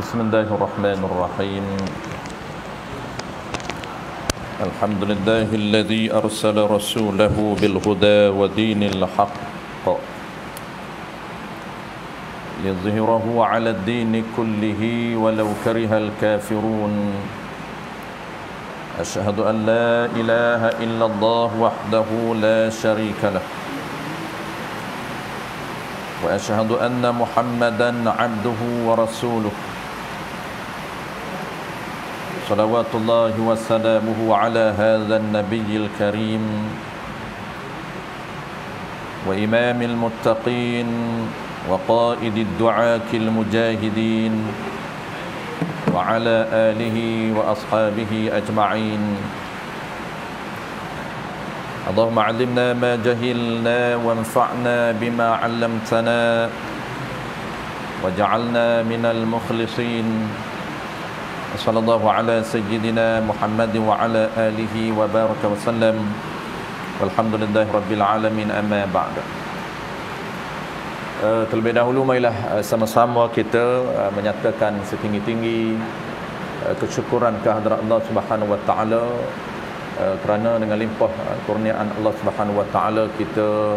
Bismillahirrahmanirrahim. Alhamdulillahilladzi arsala rasulahu bil huda wa dinil haqq liyudhhirahu 'ala ad-din kullihi walau karihal kafirun. Asyhadu an la ilaha illallah wahdahu la syarika lah. Wa asyhadu anna Muhammadan 'abduhu wa rasuluh. Salawatullahi wa salamuhu ala hadzal nabiyil karim wa imamil muttaqin wa qaidid du'akil mujahidin wa ala alihi wa ashabihi ajma'in. Allahumma 'allimna ma jahilna wanfa'na bima 'allamtana waj'alna minal mukhlisin. Sallallahu ala sayyidina Muhammad wa ala alihi wa baraka wa sallam. Walhamdulillahi rabbil alamin, amma ba'd. Terlebih dahulu marilah sama-sama kita menyatakan setinggi-tinggi kesyukuran kehadrat Allah Subhanahu wa taala kerana dengan limpah kurniaan Allah Subhanahu wa taala kita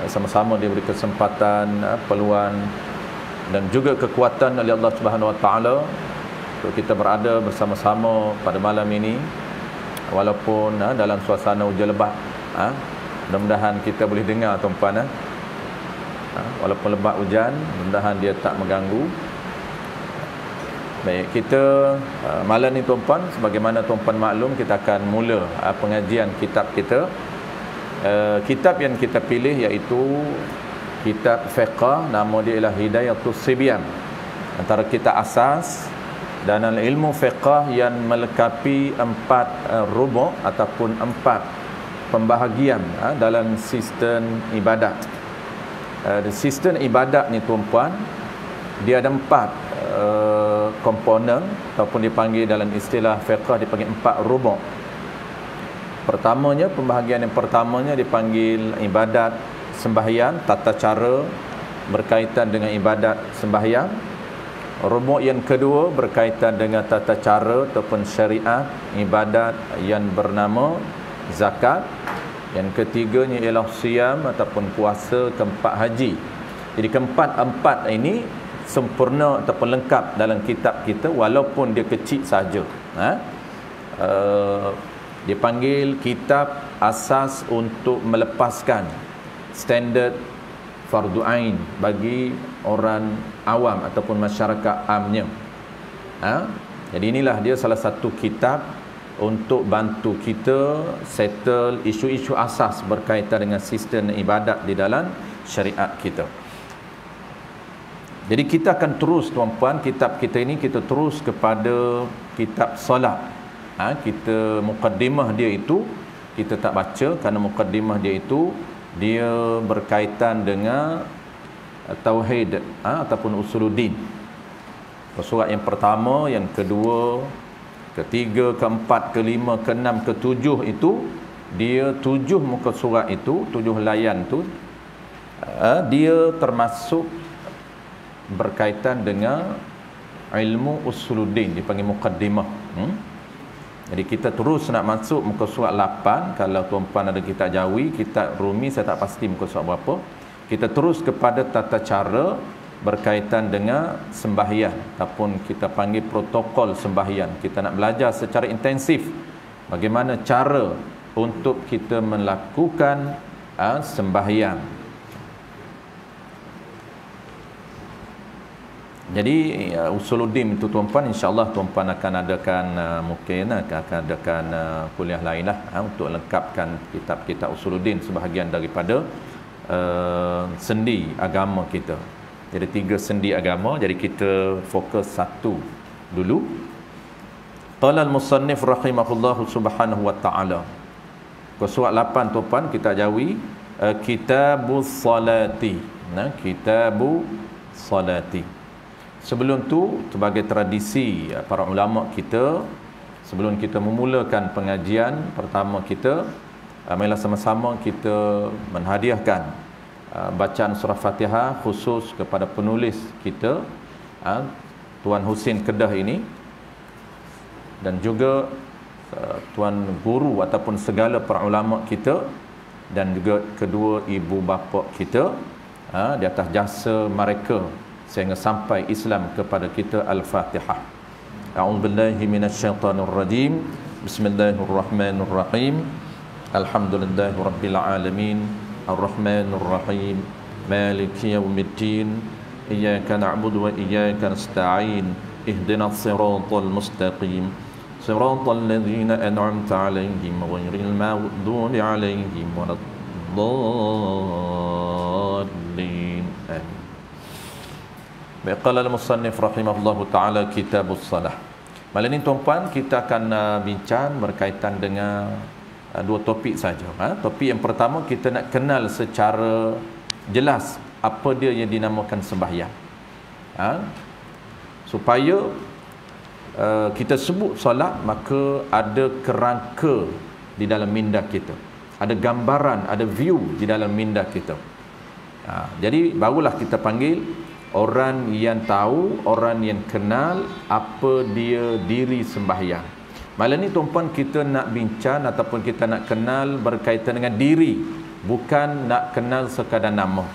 sama-sama diberi kesempatan, peluang dan juga kekuatan oleh Allah Subhanahu wa taala untuk kita berada bersama-sama pada malam ini, walaupun dalam suasana hujan lebat. Mudah-mudahan kita boleh dengar tuan-puan, walaupun lebat hujan, mudah-mudahan dia tak mengganggu. Baik, kita malam ni tuan-puan, sebagaimana tuan-puan maklum, kita akan mula pengajian kitab kita. Kitab yang kita pilih iaitu kitab fiqh, nama dia ialah Hidayatus Sibyan. Antara kita asas dan ilmu fiqh yang melengkapi 4 rubu' ataupun 4 pembahagian dalam sistem ibadat. Sistem ibadat ni tuan-puan, dia ada 4 komponen ataupun dipanggil dalam istilah fiqh dipanggil 4 rubu'. Pertamanya, pembahagian yang pertamanya dipanggil ibadat sembahyang, tata cara berkaitan dengan ibadat sembahyang. Rubu' yang kedua berkaitan dengan tata cara ataupun syariat ibadat yang bernama zakat. Yang ketiganya ialah siam ataupun puasa. Keempat, haji. Jadi keempat ini sempurna ataupun lengkap dalam kitab kita, walaupun dia kecil saja. Dipanggil kitab asas untuk melepaskan standard fardu ain bagi orang awam ataupun masyarakat amnya. Jadi inilah dia salah satu kitab untuk bantu kita settle isu-isu asas berkaitan dengan sistem ibadat di dalam syariat kita. Jadi kita akan terus tuan-puan, kitab kita ini kita terus kepada kitab solat. Kita mukaddimah dia itu kita tak baca kerana mukaddimah dia itu dia berkaitan dengan tauhid ataupun usuluddin. Surat yang pertama, yang kedua, ketiga, keempat, kelima, keenam, ketujuh itu dia 7 muka surat itu, 7 layan tu dia termasuk berkaitan dengan ilmu usuluddin, dipanggil mukaddimah. Jadi kita terus nak masuk muka surat 8. Kalau tuan-puan ada kitab Jawi, kitab Rumi, saya tak pasti muka surat berapa. Kita terus kepada tata cara berkaitan dengan sembahyang ataupun kita panggil protokol sembahyang. Kita nak belajar secara intensif bagaimana cara untuk kita melakukan sembahyang. Jadi usuluddin itu tuan-puan, insya-Allah tuan-puan akan adakan mungkin akan adakan kuliah lain lah untuk lengkapkan kitab-kitab usuluddin sebahagian daripada sendi agama kita. Jadi 3 sendi agama, jadi kita fokus satu dulu. Qala al-musannif rahimahullahu subhanahu wa ta'ala. Surat 8 tuan-puan kita Jawi, kitabus salati. Kitabu salati. Sebelum tu, sebagai tradisi para ulama kita, sebelum kita memulakan pengajian pertama kita, marilah sama-sama kita menghadiahkan bacaan surah Fatihah khusus kepada penulis kita, Tuan Husin Kedah ini, dan juga tuan guru ataupun segala para ulama kita, dan juga kedua ibu bapa kita, di atas jasa mereka sehingga sampai Islam kepada kita. Al-Fatihah. A'udzubillahi minasyaitonir rajim. Bismillahirrahmanirrahim. Alhamdulillahirabbil alamin. Arrahmanir rahim. Maliki yaumiddin. Iyyaka na'budu wa iyyaka nasta'in. Ihdinas siratal mustaqim. Siratal ladzina an'amta 'alaihim ghairil maghdubi 'alaihim waladdallin. Amin. Baik, qala al-musannif rahimahullahu taala kitabus salah. Malam ini tuan-puan, kita akan bincang berkaitan dengan dua topik saja. Topik yang pertama, kita nak kenal secara jelas apa dia yang dinamakan sembahyang. Supaya kita sebut solat, maka ada kerangka di dalam minda kita, ada gambaran, ada view di dalam minda kita. Jadi barulah kita panggil orang yang tahu, orang yang kenal apa dia diri sembahyang. Malam ni tuan-puan, kita nak bincang ataupun kita nak kenal berkaitan dengan diri, bukan nak kenal sekadar nama.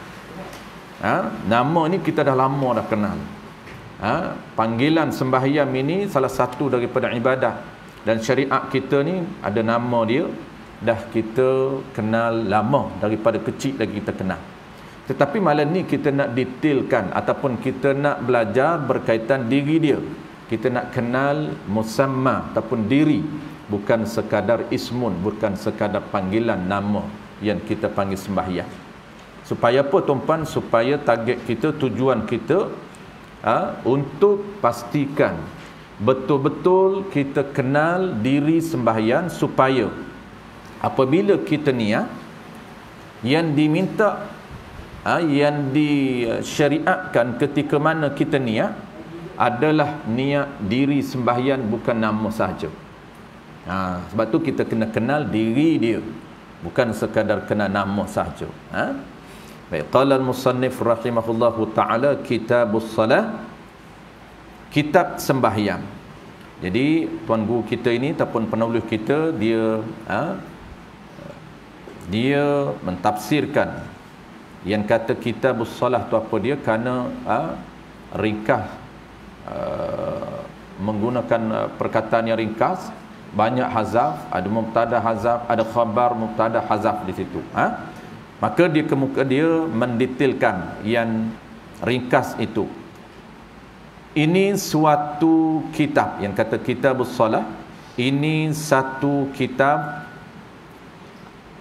Nama ni kita dah lama dah kenal. Panggilan sembahyang ini salah satu daripada ibadah, dan syariat kita ni ada nama dia, dah kita kenal lama, daripada kecil lagi kita kenal. Tetapi malam ni kita nak detailkan ataupun kita nak belajar berkaitan diri dia. Kita nak kenal musamma ataupun diri, bukan sekadar ismun, bukan sekadar panggilan nama yang kita panggil sembahyang. Supaya apa tuan-puan? Supaya target kita, tujuan kita, untuk pastikan betul-betul kita kenal diri sembahyang, supaya apabila kita niat, yang diminta, yang disyariatkan ketika mana kita niat adalah niat diri sembahyang, bukan nama sahaja. Sebab tu kita kena kenal diri dia, bukan sekadar kenal nama sahaja. Baik, qala al-musannif rahimahullahu ta'ala kitabus salah, kitab sembahyang. Jadi tuan guru kita ini ataupun penulis kita, dia mentafsirkan yang kata kitabus salah tu apa dia, kerana ringkas, menggunakan perkataan yang ringkas, banyak hazaf, ada mubtada hazaf, ada khabar mubtada hazaf di situ. Maka dia mendetailkan yang ringkas itu. Ini suatu kitab, yang kata kitabus salah, ini satu kitab.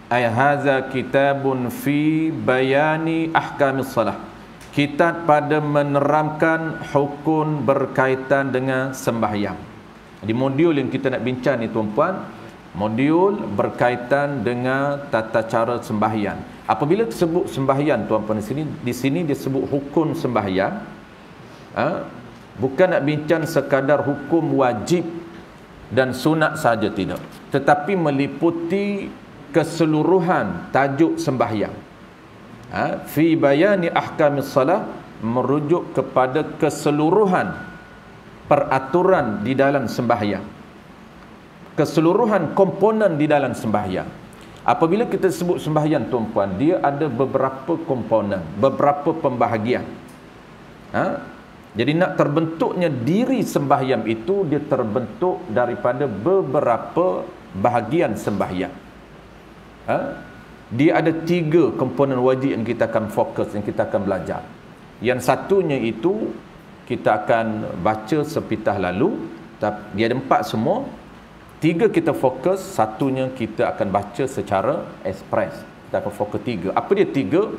Hadza kitabun fi bayani ahkamis salah, kitab pada menerangkan hukum berkaitan dengan sembahyang. Di modul yang kita nak bincang ni tuan-puan, modul berkaitan dengan tata cara sembahyang. Apabila disebut sembahyang tuan-puan, di sini dia sebut hukum sembahyang, bukan nak bincang sekadar hukum wajib dan sunat saja, tidak, tetapi meliputi keseluruhan tajuk sembahyang. Fi bayani ahkamis salah, merujuk kepada keseluruhan peraturan di dalam sembahyang, keseluruhan komponen di dalam sembahyang. Apabila kita sebut sembahyang tuan-puan, dia ada beberapa komponen, beberapa pembahagian. Jadi nak terbentuknya diri sembahyang itu, dia terbentuk daripada beberapa bahagian sembahyang. Dia ada 3 komponen wajib yang kita akan fokus, yang kita akan belajar. Yang satunya itu kita akan baca sepitah lalu, dia ada 4 semua. 3 kita fokus, satunya kita akan baca secara ekspres. Kita akan fokus 3. Apa dia 3?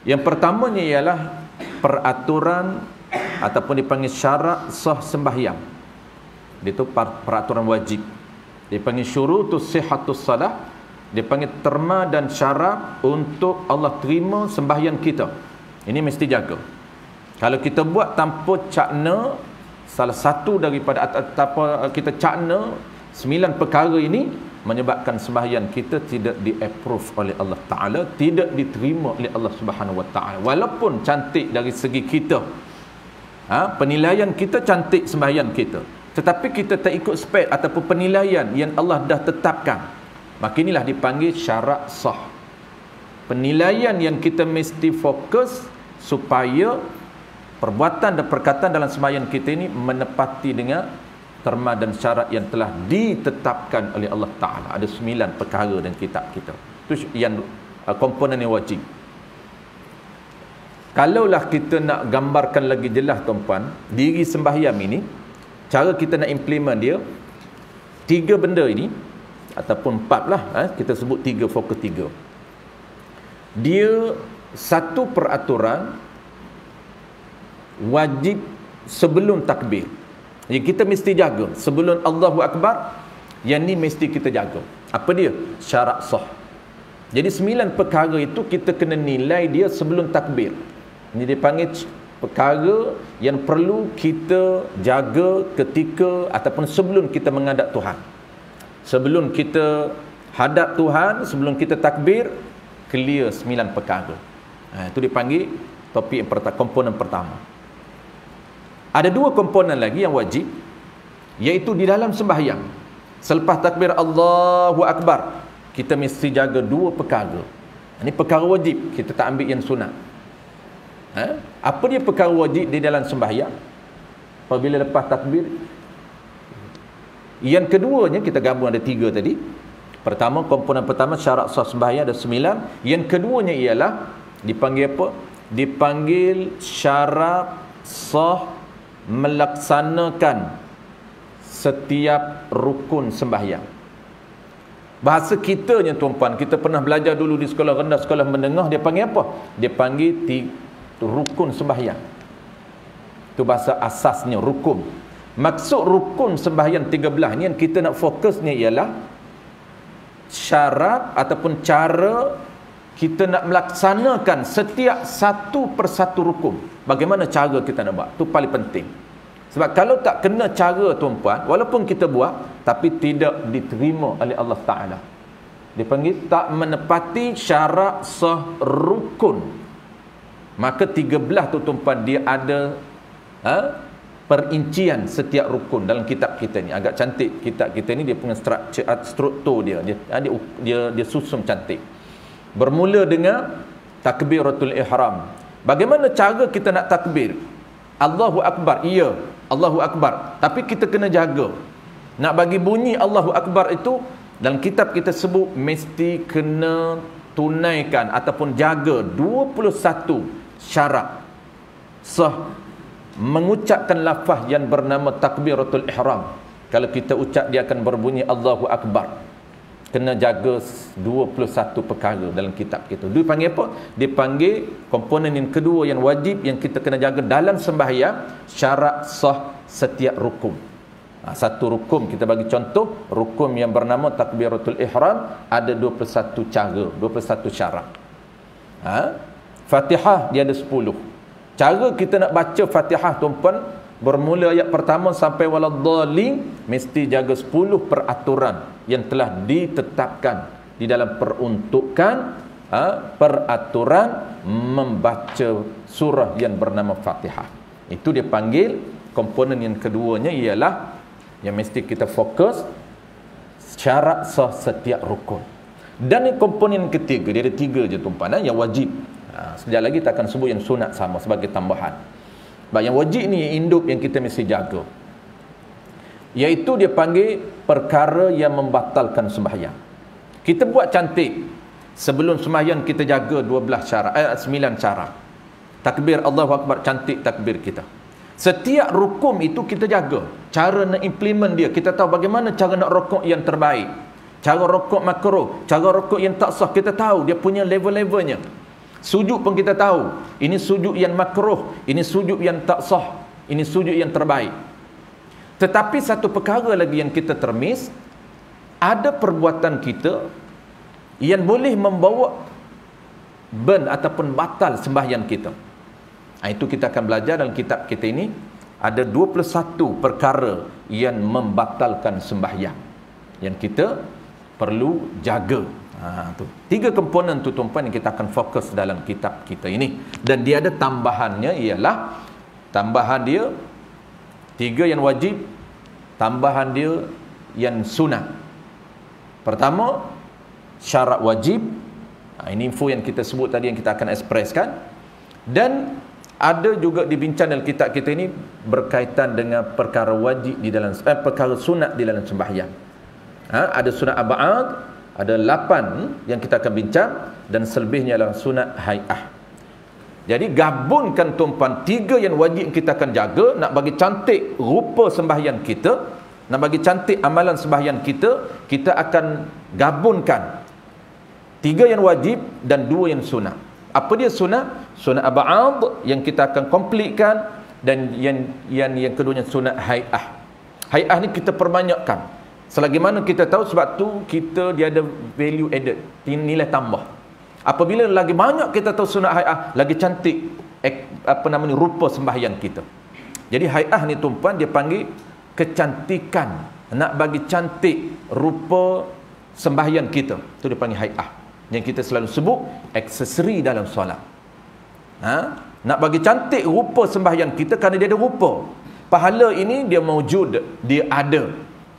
Yang pertamanya ialah peraturan ataupun dipanggil syarat sah sembahyang. Dia tu peraturan wajib. Dia panggil syurutus sihhatus salah. Dia panggil terma dan syarat untuk Allah terima sembahyang kita. Ini mesti jaga. Kalau kita buat tanpa cakna salah satu daripada kita cakna 9 perkara ini, menyebabkan sembahyang kita tidak di-approve oleh Allah Ta'ala, tidak diterima oleh Allah Subhanahu Wa Ta'ala. Walaupun cantik dari segi kita, Penilaian kita cantik sembahyang kita, tetapi kita tak ikut spek ataupun penilaian yang Allah dah tetapkan, maka inilah dipanggil syarat sah. Penilaian yang kita mesti fokus supaya perbuatan dan perkataan dalam sembahyang kita ini menepati dengan terma dan syarat yang telah ditetapkan oleh Allah Ta'ala. Ada 9 perkara dalam kitab kita. Itu yang komponen yang wajib. Kalaulah kita nak gambarkan lagi jelas tuan-puan, diri sembahyang ini, cara kita nak implement dia, 3 benda ini, ataupun 4 lah, kita sebut 3, fokus 3. Dia satu peraturan wajib sebelum takbir. Jadi kita mesti jaga sebelum Allahu Akbar, yang ni mesti kita jaga. Apa dia? Syarat sah. Jadi 9 perkara itu kita kena nilai dia sebelum takbir. Ini dipanggil perkara yang perlu kita jaga ketika ataupun sebelum kita menghadap Tuhan. Sebelum kita hadap Tuhan, sebelum kita takbir, clear 9 perkara. Itu dipanggil topik yang pertama, komponen pertama. Ada 2 komponen lagi yang wajib, iaitu di dalam sembahyang. Selepas takbir Allahu Akbar, kita mesti jaga 2 perkara. Ini perkara wajib, kita tak ambil yang sunat. Apa dia perkara wajib di dalam sembahyang? Apabila lepas takbir, yang keduanya kita gabung ada 3 tadi. Pertama, komponen pertama syarat sah sembahyang ada 9. Yang keduanya ialah dipanggil apa? Dipanggil syarat sah melaksanakan setiap rukun sembahyang. Bahasa kitanya tuan-puan, kita pernah belajar dulu di sekolah rendah, sekolah menengah, dia panggil apa? Dia panggil rukun sembahyang. Itu bahasa asasnya, rukun. Maksud rukun sembahyang 13 ni yang kita nak fokusnya ialah syarat ataupun cara kita nak melaksanakan setiap satu persatu rukun. Bagaimana cara kita nak buat? Itu paling penting. Sebab kalau tak kena cara tuan-puan, walaupun kita buat, tapi tidak diterima oleh Allah Ta'ala. Dia panggil tak menepati syarat sah rukun. Maka 13 tu tuan-puan, dia ada perincian setiap rukun dalam kitab kita ni. Agak cantik kitab kita ni, dia punya struktur dia susun cantik. Bermula dengan takbiratul ihram. Bagaimana cara kita nak takbir? Allahu Akbar, iya, Allahu Akbar. Tapi kita kena jaga. Nak bagi bunyi Allahu Akbar itu, dalam kitab kita sebut mesti kena tunaikan ataupun jaga 21 syarat sah mengucapkan lafaz yang bernama takbiratul ihram. Kalau kita ucap, dia akan berbunyi Allahu Akbar. Kena jaga 21 perkara dalam kitab kita. Dia panggil apa? Dia panggil komponen yang kedua yang wajib yang kita kena jaga dalam sembahyang, syarat sah setiap rukun. Satu rukun kita bagi contoh, rukun yang bernama takbiratul ihram ada 21 cara, 21 syarat. Fatihah dia ada 10. Cara kita nak baca Fatihah tuan-puan, bermula ayat pertama sampai waladdallin, mesti jaga 10 peraturan yang telah ditetapkan di dalam peruntukan peraturan membaca surah yang bernama Fatihah. Itu dia panggil komponen yang keduanya ialah yang mesti kita fokus syarat sah setiap rukun. Dan komponen ketiga, dia ada 3 je tuan-puan yang wajib. Sekejap lagi kita akan sebut yang sunat sama sebagai tambahan. Sebab yang wajib ni induk yang kita mesti jaga, iaitu dia panggil perkara yang membatalkan sembahyang. Kita buat cantik sebelum sembahyang, kita jaga 12 syarat, 9 syarat. Takbir Allahu Akbar, cantik takbir kita. Setiap rukun itu kita jaga. Cara nak implement dia, kita tahu bagaimana cara nak rukuk yang terbaik. Cara rukuk makruh, cara rukuk yang tak sah, kita tahu dia punya level-levelnya. Sujud pun kita tahu, ini sujud yang makruh, ini sujud yang tak sah, ini sujud yang terbaik. Tetapi satu perkara lagi yang kita termiss, ada perbuatan kita yang boleh membawa burn ataupun batal sembahyang kita. Itu kita akan belajar dalam kitab kita ini. Ada 21 perkara yang membatalkan sembahyang yang kita perlu jaga. Tu 3 komponen tu tuan-puan yang kita akan fokus dalam kitab kita ini. Dan dia ada tambahannya ialah tambahan dia 3 yang wajib, tambahan dia yang sunat. Pertama, syarat wajib. Ini info yang kita sebut tadi, yang kita akan ekspreskan. Dan ada juga dibincang dalam kitab kita ini berkaitan dengan perkara wajib di dalam perkara sunat di dalam sembahyang. Ada sunat ab'ad, ada 8 yang kita akan bincang, dan selebihnya adalah sunat hai'ah. Jadi gabungkan tuan-puan 3 yang wajib kita akan jaga, nak bagi cantik rupa sembahyang kita, nak bagi cantik amalan sembahyang kita, kita akan gabungkan 3 yang wajib dan 2 yang sunat. Apa dia sunat? Sunat ab'ad yang kita akan komplitkan, dan yang keduanya sunat hai'ah. Hai'ah ni kita perbanyakkan. Selagi mana kita tahu, sebab tu kita dia ada value added, nilai tambah. Apabila lagi banyak kita tahu sunat hai'ah, lagi cantik rupa sembahyang kita. Jadi hai'ah ni tuan-puan dia panggil kecantikan, nak bagi cantik rupa sembahyang kita. Tu dia panggil hai'ah. Yang kita selalu sebut aksesori dalam solat. Nak bagi cantik rupa sembahyang kita kerana dia ada rupa. Pahala ini dia mawjud, dia ada.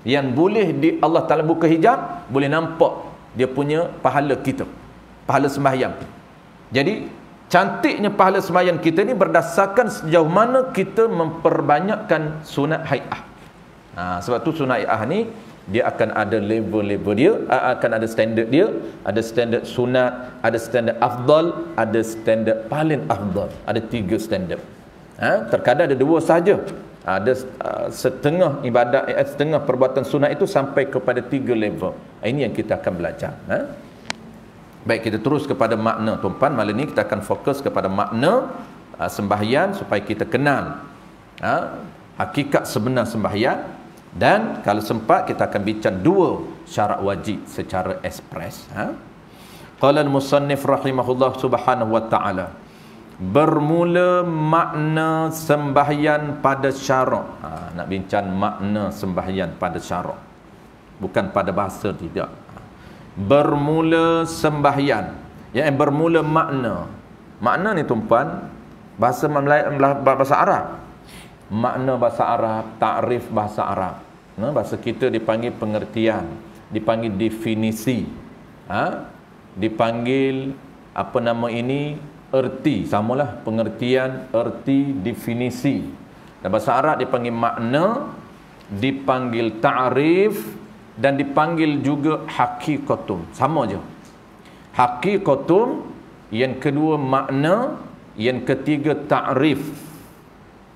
Yang boleh Allah Ta'ala buka hijab, boleh nampak dia punya pahala kita, pahala sembahyang. Jadi cantiknya pahala sembahyang kita ni berdasarkan sejauh mana kita memperbanyakkan sunat hai'ah. Sebab tu sunat hai'ah ni dia akan ada level-level dia, akan ada standard dia. Ada standard sunat, ada standard afdal, ada standard paling afdal. Ada 3 standard. Terkadang ada 2 sahaja. Ada setengah ibadat, setengah perbuatan sunat itu sampai kepada 3 level. Ini yang kita akan belajar. Baik, kita terus kepada makna tuan-puan. Malam ni kita akan fokus kepada makna sembahyang supaya kita kenal hakikat sebenar sembahyang. Dan kalau sempat kita akan bincang 2 syarat wajib secara ekspres. Qala al-musannif rahimahullah subhanahu wa ta'ala, bermula makna sembahyang pada syarak. Nak bincang makna sembahyang pada syarak, bukan pada bahasa, tidak. Bermula sembahyang, yang bermula makna. Makna ni tuan-puan, bahasa Arab. Makna bahasa Arab, takrif bahasa Arab. Bahasa kita dipanggil pengertian, dipanggil definisi, dipanggil erti. Samalah, pengertian, erti, definisi. Dan bahasa Arab dipanggil makna, dipanggil takrif, dan dipanggil juga hakikatum. Sama je. Hakikatum, yang kedua makna, yang ketiga takrif,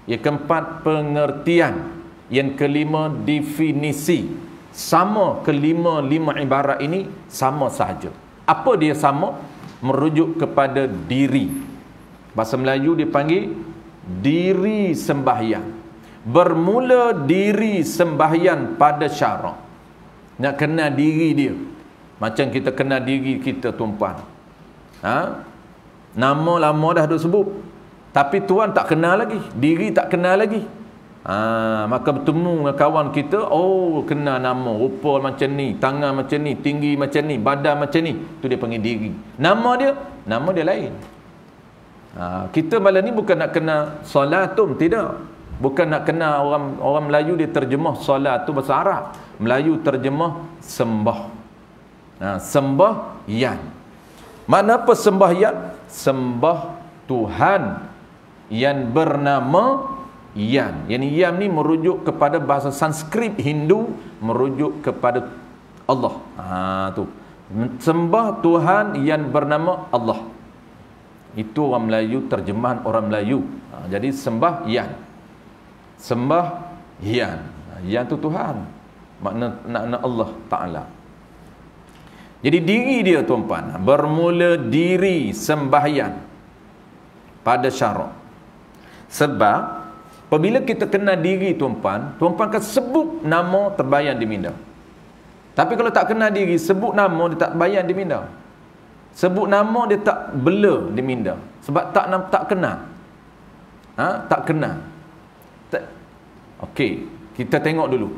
yang keempat pengertian, yang kelima definisi. Sama kelima ibarat ini sama sahaja. Apa dia sama? Merujuk kepada diri. Bahasa Melayu dipanggil diri sembahyang. Bermula diri sembahyang pada syarak. Nak kenal diri dia, macam kita kenal diri kita tuan-puan. Nama lama dah ada sebut, tapi tuan tak kenal lagi, diri tak kenal lagi. Maka bertemu dengan kawan kita, kenal nama, rupa macam ni, tangan macam ni, tinggi macam ni, badan macam ni. Tu dia panggil diri. Nama dia lain. Kita malam ni bukan nak kenal salatum, tidak. Bukan nak kenal orang Melayu dia terjemah solat tu bahasa Arab. Melayu terjemah sembah. Sembahyang. Mana apa sembahyang? Sembah Tuhan yang bernama Yam. Yang Yam ni merujuk kepada bahasa Sanskrit Hindu, merujuk kepada Allah. Tu. Sembah Tuhan yang bernama Allah. Itu orang Melayu, terjemahan orang Melayu. Jadi sembah Yam. Sembah Yam. Yam tu Tuhan. Makna Allah Ta'ala. Jadi diri dia tuan-puan, bermula diri sembahyang pada syarak. Sebab apabila kita kenal diri tuan-puan akan sebut nama terbayang di minda. Tapi kalau tak kenal diri, sebut nama dia tak terbayang di minda. Sebut nama dia tak bela di minda. Sebab tak kenal. Tak kenal. Okey, kita tengok dulu.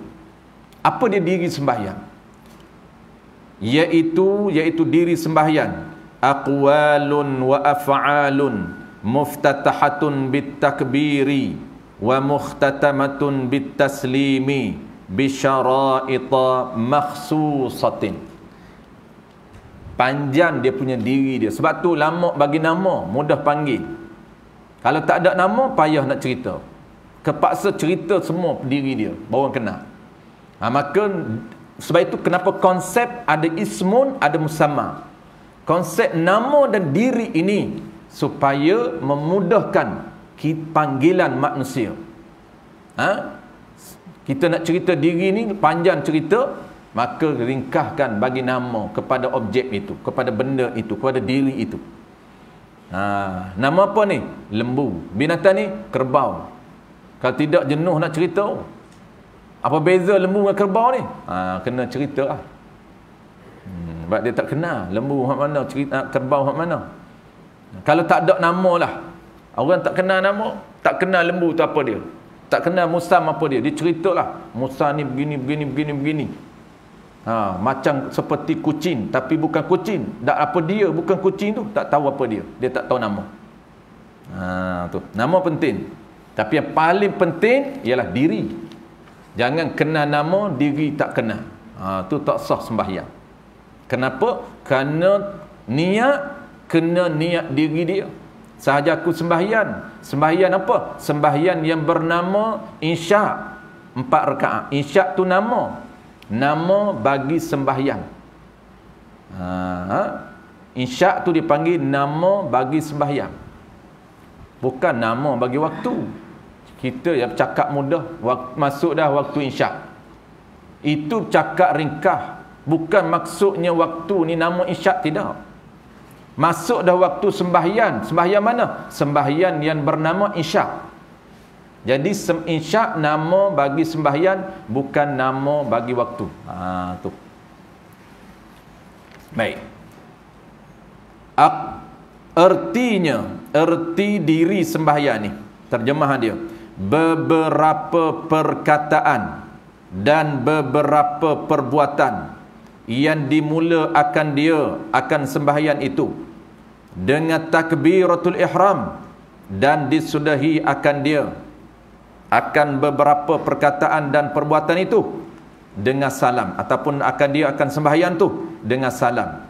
Apa dia diri sembahyang? Iaitu diri sembahyang, aqwalun wa af'alun muftatahatun bitakbiri wa mukhtatamatun bitaslimi bisyara'ita makhsusatin. Panjang dia punya diri dia. Sebab tu lama bagi nama, mudah panggil. Kalau tak ada nama, payah nak cerita. Kepaksa cerita semua diri dia, baru kenal. Maka sebab itu kenapa konsep ada ismun, ada musamma. Konsep nama dan diri ini supaya memudahkan panggilan manusia. Kita nak cerita diri ni panjang cerita, maka ringkahkan bagi nama kepada objek itu, kepada benda itu, kepada diri itu. Nama apa ni? Lembu. Binatang ni kerbau. Kalau tidak jenuh nak cerita. Apa beza lembu dengan kerbau ni? Kena cerita lah. Sebab dia tak kenal lembu hak mana, cerita kerbau hak mana. Kalau tak ada nama lah, orang tak kenal nama, tak kenal lembu tu apa dia, tak kenal musam apa dia, dia ceritalah Musa ni begini. Macam seperti kucing, tapi bukan kucing. Tak apa dia, bukan kucing tu, tak tahu apa dia, dia tak tahu nama. Tu nama penting, tapi yang paling penting ialah diri. Jangan kenal nama, diri tak kenal. Tu tak sah sembahyang. Kenapa? Kerana kena niat diri dia. Sahaja aku sembahyang. Sembahyang apa? Sembahyang yang bernama insya'. 4 rakaat. Insya' tu nama. Nama bagi sembahyang. Insya' tu dipanggil nama bagi sembahyang. Bukan nama bagi waktu. Kita yang cakap mudah, masuk dah waktu insya'. Itu cakap ringkah. Bukan maksudnya waktu ni nama insya', tidak. Masuk dah waktu sembahyang. Sembahyang mana? Sembahyang yang bernama insya'. Jadi insya' nama bagi sembahyang, bukan nama bagi waktu. Tu. Baik. Erti diri sembahyang ni, terjemahan dia, beberapa perkataan dan beberapa perbuatan yang dimula akan sembahyang itu dengan takbiratul ihram, dan disudahi akan beberapa perkataan dan perbuatan itu dengan salam, ataupun akan sembahyang tu dengan salam,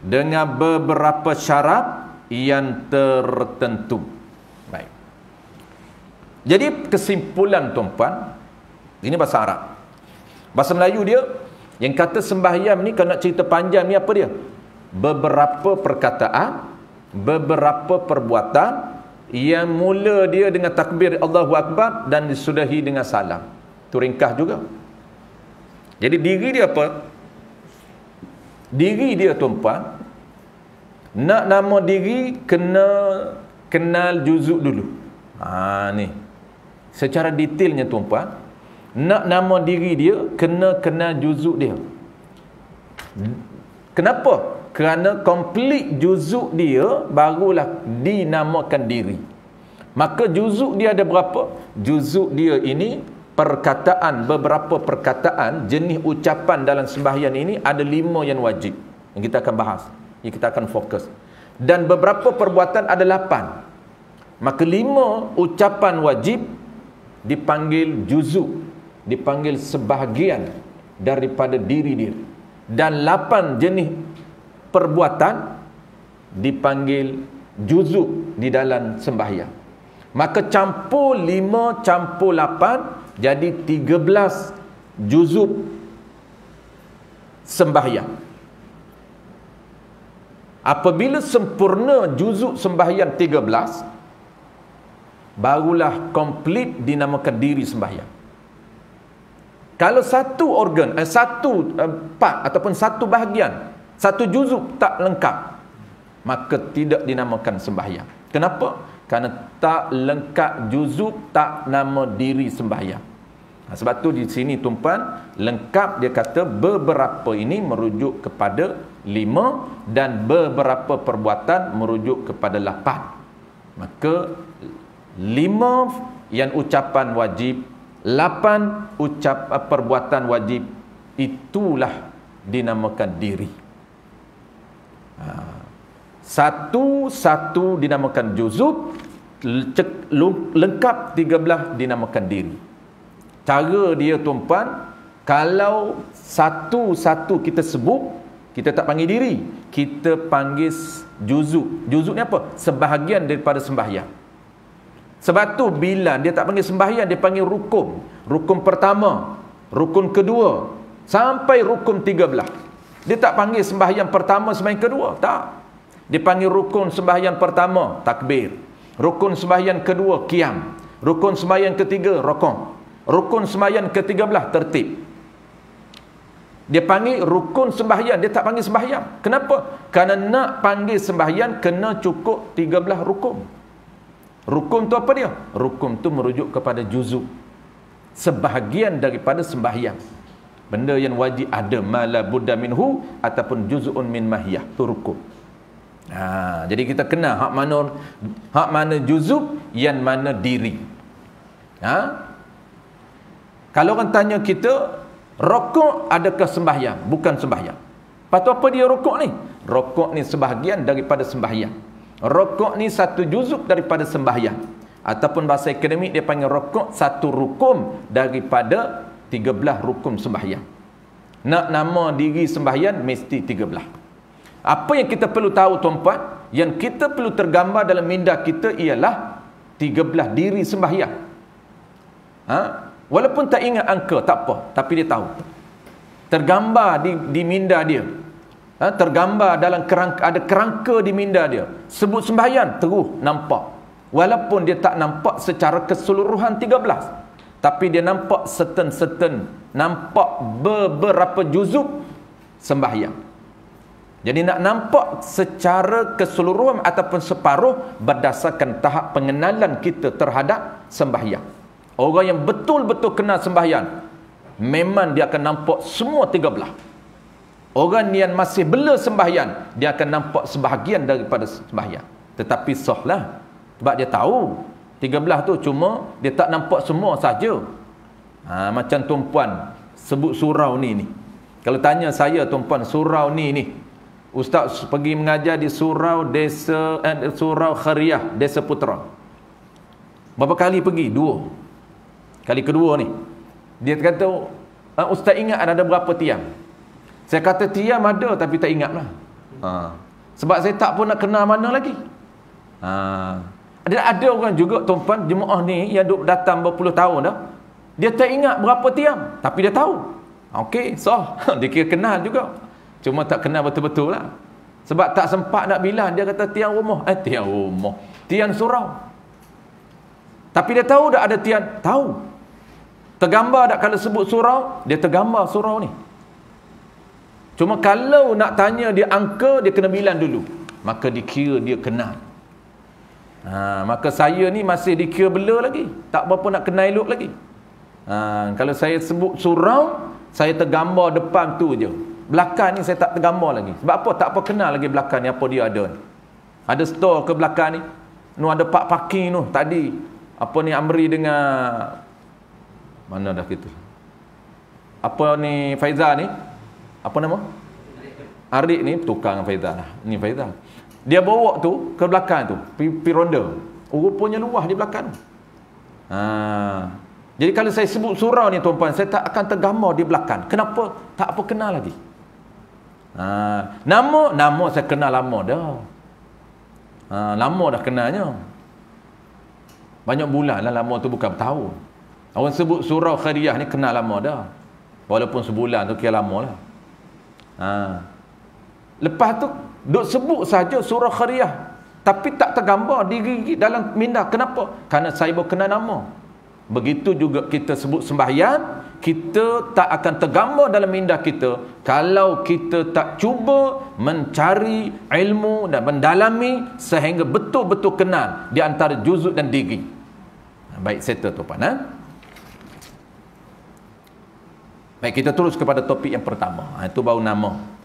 dengan beberapa syarat yang tertentu. Baik. Jadi kesimpulan tuan-puan, ini bahasa Arab. Bahasa Melayu dia yang kata sembahyang ni, kalau nak cerita panjang ni apa dia? Beberapa perkataan, beberapa perbuatan yang mula dia dengan takbir Allahu Akbar dan disudahi dengan salam. Itu ringkas juga. Jadi diri dia apa? Diri dia tuan-puan, nak nama diri kena kenal juzuk dulu. Ni secara detailnya tuan-puan, nak nama diri dia kena kenal juzuk dia. Kenapa? Kerana komplit juzuk dia barulah dinamakan diri. Maka juzuk dia ada berapa? Juzuk dia ini perkataan, beberapa perkataan, jenis ucapan dalam sembahyang ini ada 5 yang wajib, yang kita akan bahas, yang kita akan fokus. Dan beberapa perbuatan ada 8. Maka 5 ucapan wajib dipanggil juzuk, dipanggil sebahagian daripada diri dia, dan 8 jenis perbuatan dipanggil juzuk di dalam sembahyang. Maka campur 5 campur 8 jadi 13 juzuk sembahyang. Apabila sempurna juzuk sembahyang 13, barulah komplit dinamakan diri sembahyang. Kalau satu organ, satu part ataupun satu bahagian, satu juzuk tak lengkap, maka tidak dinamakan sembahyang. Kenapa? Kerana tak lengkap juzuk, tak nama diri sembahyang. Sebab tu di sini tumpuan lengkap dia kata beberapa ini merujuk kepada 5 dan beberapa perbuatan merujuk kepada 8. Maka 5 yang ucapan wajib, 8 perbuatan wajib, itulah dinamakan diri. Satu dinamakan juzuk, lengkap 13 dinamakan diri. Cara dia tuan-puan, kalau satu-satu kita sebut, kita tak panggil diri, kita panggil juzuk. Juzuk ni apa? Sebahagian daripada sembahyang. Sebab tu bila dia tak panggil sembahyang, dia panggil rukun. Rukun pertama, rukun kedua, sampai rukun 13. Dia tak panggil sembahyang pertama, sembahyang kedua, tak. Dia panggil rukun sembahyang pertama, takbir. Rukun sembahyang kedua, qiyam. Rukun sembahyang ketiga, rukuk. Rukun sembahyang ke-13, tertib. Dia panggil rukun sembahyang, dia tak panggil sembahyang. Kenapa? Kerana nak panggil sembahyang kena cukup 13 rukun. Rukun tu apa dia? Rukun tu merujuk kepada juzuk, sebahagian daripada sembahyang. Benda yang wajib ada, mala budda minhu, ataupun juz'un min mahiyah, tu rukun. Jadi kita kena hak mana juzuk, yang mana diri. Kalau orang tanya kita, rokok adakah sembahyang? Bukan sembahyang. Lepas tu apa dia rokok ni? Rokok ni sebahagian daripada sembahyang. Rokok ni satu juzuk daripada sembahyang. Ataupun bahasa akademik dia panggil rokok satu rukun daripada 13 rukun sembahyang. Nak nama diri sembahyang mesti 13. Apa yang kita perlu tahu tuan-puan, yang kita perlu tergambar dalam minda kita ialah 13 diri sembahyang. Walaupun tak ingat angka, tak apa, tapi dia tahu. Tergambar di minda dia. Tergambar dalam ada kerangka di minda dia. Sebut sembahyang, terus nampak. Walaupun dia tak nampak secara keseluruhan 13, tapi dia nampak certain, nampak beberapa juzuk sembahyang. Jadi nak nampak secara keseluruhan ataupun separuh berdasarkan tahap pengenalan kita terhadap sembahyang. Orang yang betul-betul kenal sembahyang, memang dia akan nampak semua 13. Orang yang masih bela sembahyang, dia akan nampak sebahagian daripada sembahyang. Tetapi sahlah, sebab dia tahu 13 tu, cuma dia tak nampak semua saja. Macam tuan-puan sebut surau ni. Kalau tanya saya, tuan-puan, surau ni ustaz pergi mengajar di surau desa surau Khariah, Desa Putra. Berapa kali pergi? 2. Kali kedua ni, dia kata, ustaz ingat ada berapa tiang? Saya kata tiang ada, tapi tak ingat lah. Sebab saya tak pun nak kenal mana lagi. Ada orang juga tuan-puan, jemaah ni yang duk datang berpuluh tahun dah, dia tak ingat berapa tiang, tapi dia tahu. Okey, dia kira kenal juga. Cuma tak kenal betul-betul lah. Sebab tak sempat nak bilang. Dia kata tiang rumah. Tiang surau. Tapi dia tahu tak ada tiang? Tahu. Tergambar tak kalau sebut surau? Dia tergambar surau ni. Cuma kalau nak tanya dia angka, dia kena bilang dulu. Maka dikira dia kenal. Maka saya ni masih dikira bela lagi. Tak berapa nak kenal elok lagi. Kalau saya sebut surau, saya tergambar depan tu je. Belakang ni saya tak tergambar lagi. Sebab apa? Tak apa kenal lagi belakang ni, apa dia ada ni. Ada store ke belakang ni? Ada parking tu tadi. Apa ni Amri dengan mana dah gitu. Apa ni Faizal ni? Apa nama? Arik ni tukang Faizal lah. Ni Faizal. Dia bawa tu ke belakang tu, pi ronda. Rupanya luah di belakang. Jadi kalau saya sebut surau ni tuan-puan, saya tak akan tergambar di belakang. Kenapa? Tak apa kenal lagi. Nama saya kenal lama dah. Lama dah kenalnya. Banyak bulan lah, lama tu bukan bertahun. Orang sebut surau Khariah ni kenal lama dah. Walaupun sebulan tu kira lama lah. Lepas tu duk sebut saja surau Khariah, tapi tak tergambar diri dalam minda. Kenapa? Kerana saya baru kenal nama. Begitu juga kita sebut sembahyang, kita tak akan tergambar dalam minda kita kalau kita tak cuba mencari ilmu dan mendalami sehingga betul-betul kenal di antara juzuk dan diri. Baik, settle tuan-puan. Baik, kita terus kepada topik yang pertama. Itu baru nama.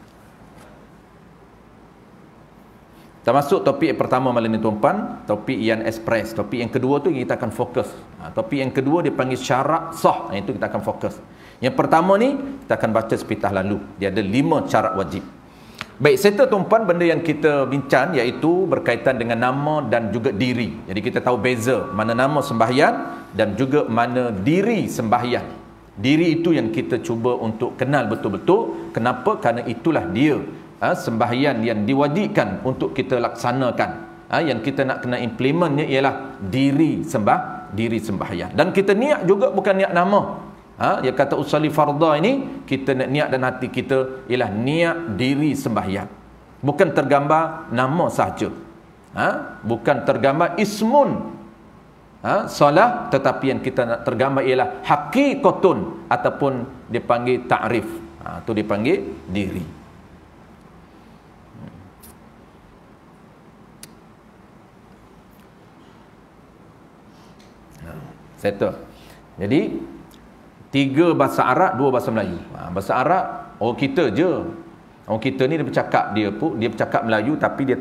Kita masuk topik yang pertama malam ni tuan-puan, topik yang express. Topik yang kedua tu kita akan fokus. Topik yang kedua dia panggil syarat sah. Itu kita akan fokus. Yang pertama ni kita akan baca sepitah lalu. Dia ada 5 syarat wajib. Baik, serta tuan-puan, benda yang kita bincang iaitu berkaitan dengan nama dan juga diri. Jadi kita tahu beza mana nama sembahyang dan juga mana diri sembahyang. Diri itu yang kita cuba untuk kenal betul-betul. Kenapa? Kerana itulah dia sembahyang yang diwajibkan untuk kita laksanakan. Yang kita nak kena implementnya ialah diri sembahyang. Dan kita niat juga bukan niat nama. Yang kata usalli farda ini, kita nak niat dan hati kita ialah niat diri sembahyang. Bukan tergambar nama sahaja. Bukan tergambar ismun solat, tetapi yang kita nak tergambar ialah hakikatun ataupun dipanggil ta'rif. Itu dipanggil diri. Settle. Jadi 3 bahasa Arab, 2 bahasa Melayu. Bahasa Arab orang kita je. Orang kita ni dia bercakap Melayu, tapi dia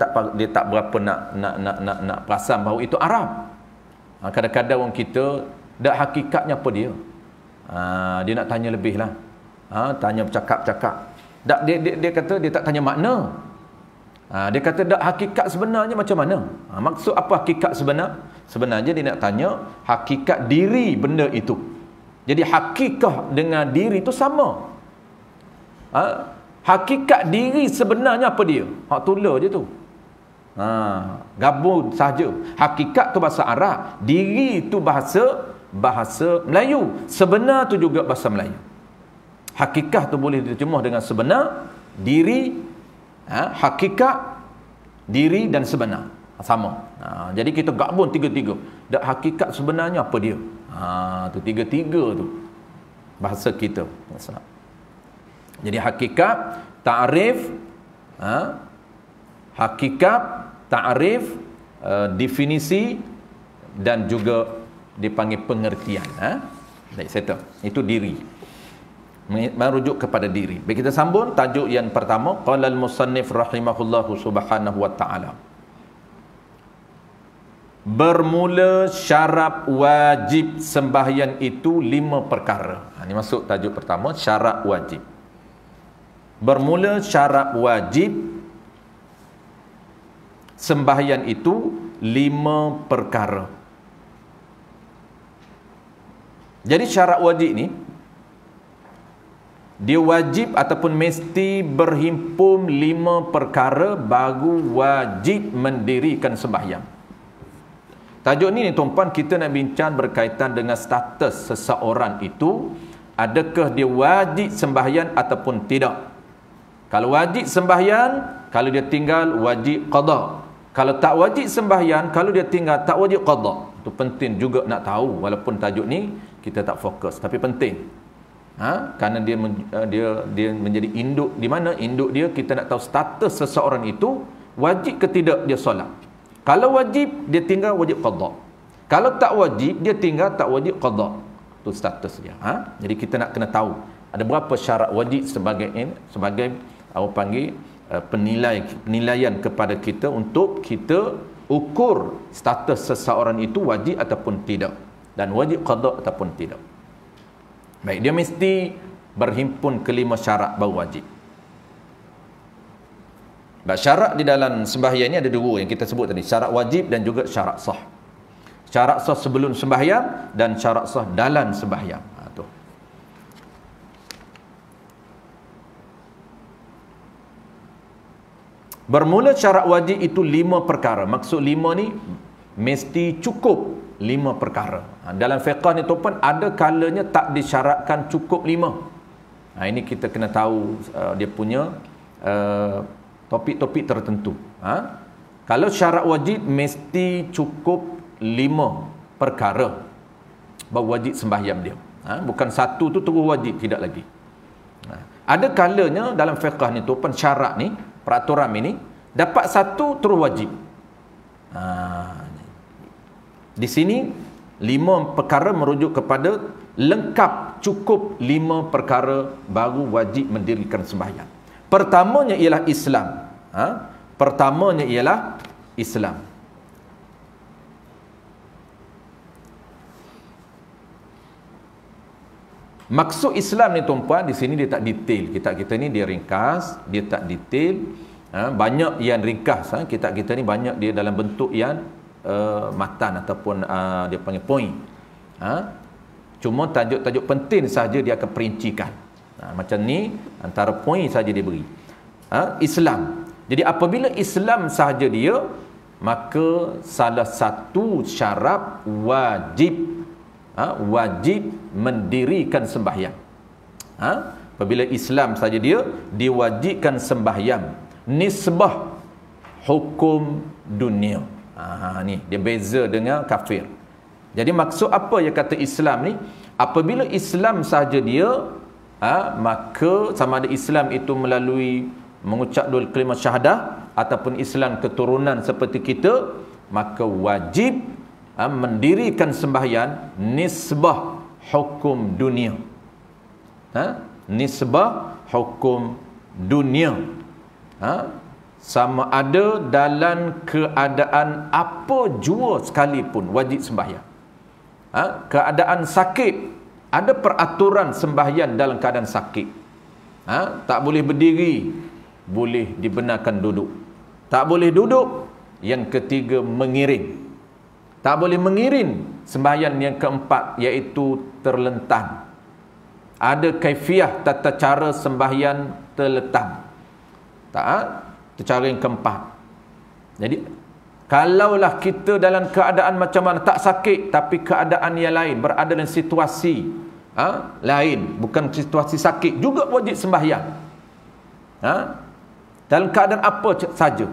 tak berapa nak perasan bahawa itu Arab. Kadang-kadang orang kita dak hakikatnya apa dia. Dia nak tanya lebih lah. Tanya bercakap-cakap. Dia kata dia tak tanya makna. Dia kata dak hakikat sebenarnya macam mana. Maksud apa hakikat sebenar? Sebenarnya dia nak tanya hakikat diri benda itu. Jadi hakikat dengan diri itu sama. Hakikat diri sebenarnya apa dia? Hak tular je tu. Gabung saja. Hakikat tu bahasa Arab, diri tu bahasa Melayu. Sebenar tu juga bahasa Melayu. Hakikat tu boleh diterjemah dengan sebenar, diri, hakikat, diri dan sebenar. Sama. Jadi kita gabung tiga-tiga. Dan hakikat sebenarnya apa dia? Tu tiga-tiga tu bahasa kita. Jadi hakikat, ta'rif, hakikat, ta'rif, definisi dan juga dipanggil pengertian. Baik, settle. Itu diri. Merujuk kepada diri. Baik, kita sambung tajuk yang pertama. Qala al-musannif rahimahullahu subhanahu wa ta'ala. Bermula syarat wajib sembahyang itu 5 perkara. Ini masuk tajuk pertama, syarat wajib. Bermula syarat wajib sembahyang itu 5 perkara. Jadi syarat wajib ni, dia wajib ataupun mesti berhimpun 5 perkara baru wajib mendirikan sembahyang. Tajuk ni tuan-puan, kita nak bincang berkaitan dengan status seseorang itu, adakah dia wajib sembahyang ataupun tidak. Kalau wajib sembahyang, kalau dia tinggal wajib qada. Kalau tak wajib sembahyang, kalau dia tinggal tak wajib qada. Itu penting juga nak tahu, walaupun tajuk ni kita tak fokus, tapi penting. Kerana dia menjadi induk. Di mana induk dia, kita nak tahu status seseorang itu wajib ke tidak dia solat. Kalau wajib, dia tinggal wajib qada. Kalau tak wajib, dia tinggal tak wajib qada. Itu status dia. Jadi kita nak kena tahu ada berapa syarat wajib sebagai apa panggil penilaian kepada kita untuk kita ukur status seseorang itu wajib ataupun tidak, dan wajib qada ataupun tidak. Baik, dia mesti berhimpun ke-5 syarat baru wajib. Syarat di dalam sembahyang ini ada 2 yang kita sebut tadi, syarat wajib dan juga syarat sah. Syarat sah sebelum sembahyang dan syarat sah dalam sembahyang. Tu. Bermula syarat wajib itu 5 perkara. Maksud 5 ni mesti cukup 5 perkara. Dalam fiqh ni tu pun ada kalanya tak disyaratkan cukup 5. Ini kita kena tahu dia punya topik-topik tertentu. Kalau syarat wajib mesti cukup 5 perkara baru wajib sembahyang dia. Bukan satu tu terus wajib, tidak lagi. Ada kalanya dalam fiqh ni tu pun syarat ni, peraturan ini dapat satu terus wajib. Di sini 5 perkara merujuk kepada lengkap, cukup 5 perkara baru wajib mendirikan sembahyang. Pertamanya ialah Islam. Pertamanya ialah Islam. Maksud Islam ni tuan-puan, di sini dia tak detail. Kita ni dia ringkas, dia tak detail. Banyak yang ringkas, kitab kita ni banyak dia dalam bentuk yang matan ataupun dia panggil point. Cuma tajuk-tajuk penting saja dia akan perincikan. Macam ni antara point saja dia beri. Islam. Jadi apabila Islam sahaja dia, maka salah satu syarat wajib wajib mendirikan sembahyang. Apabila Islam saja dia diwajibkan sembahyang, nisbah hukum dunia. Ni dia beza dengan kafir. Jadi maksud apa yang kata Islam ni? Apabila Islam saja dia, maka sama ada Islam itu melalui mengucap dua kalimah syahadah ataupun Islam keturunan seperti kita, maka wajib mendirikan sembahyang nisbah hukum dunia. Nisbah hukum dunia. Sama ada dalam keadaan apa jua sekalipun wajib sembahyang. Keadaan sakit, ada peraturan sembahyang dalam keadaan sakit. Tak boleh berdiri, boleh dibenarkan duduk. Tak boleh duduk. Yang ketiga, mengiring. Tak boleh mengiring. Sembahyang yang keempat, iaitu terlentang. Ada kaifiah tata cara sembahyang terlentang. Cara yang keempat. Jadi kalaulah kita dalam keadaan macam mana, tak sakit tapi keadaan yang lain, berada dalam situasi lain, bukan situasi sakit, juga wajib sembahyang. Dalam keadaan apa saja.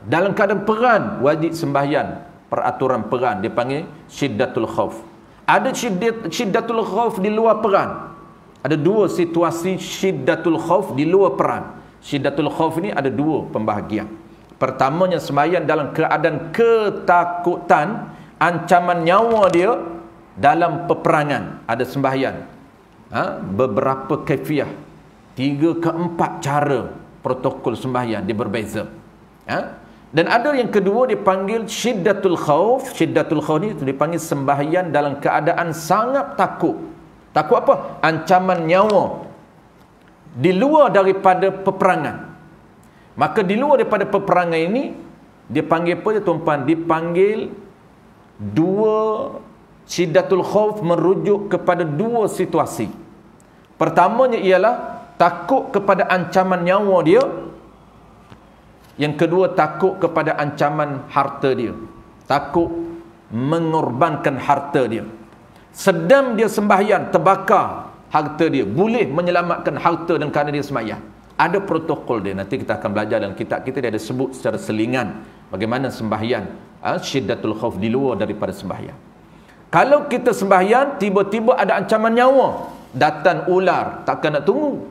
Dalam keadaan perang wajib sembahyang. Peraturan perang dia panggil syiddatul khauf. Ada syiddatul khauf di luar perang. Ada dua situasi syiddatul khauf di luar perang. Syiddatul khauf ni ada dua pembahagian. Pertamanya sembahyang dalam keadaan ketakutan, ancaman nyawa dia dalam peperangan, ada sembahyang. Beberapa kaifiah, 3 ke 4 cara protokol sembahyang dia berbeza. Dan ada yang kedua dipanggil syiddatul khauf. Syiddatul khauf ni dipanggil sembahyang dalam keadaan sangat takut. Takut apa? Ancaman nyawa di luar daripada peperangan. Maka di luar daripada peperangan ini dia panggil apa dia tuan-tuan? Dipanggil dua syiddatul khauf, merujuk kepada dua situasi. Pertamanya ialah takut kepada ancaman nyawa dia. Yang kedua, takut kepada ancaman harta dia. Takut mengorbankan harta dia. Sedang dia sembahyang, terbakar harta dia, boleh menyelamatkan harta dan kerana dia sembahyang. Ada protokol dia. Nanti kita akan belajar dalam kitab kita, dia ada sebut secara selingan bagaimana sembahyang syiddatul khauf di luar daripada sembahyang. Kalau kita sembahyang, tiba-tiba ada ancaman nyawa, datang ular, takkan nak tunggu,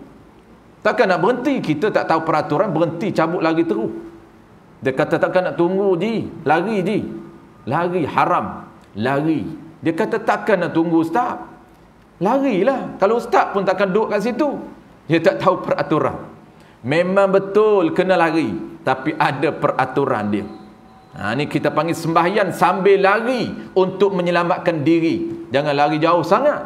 takkan nak berhenti. Kita tak tahu peraturan, berhenti, cabut lagi terus. Dia kata takkan nak tunggu ji, lari ji, lari haram, lari. Dia kata takkan nak tunggu ustaz, larilah. Kalau ustaz pun takkan duduk kat situ. Dia tak tahu peraturan. Memang betul kena lari, tapi ada peraturan dia. Ni kita panggil sembahyang sambil lari untuk menyelamatkan diri. Jangan lari jauh sangat.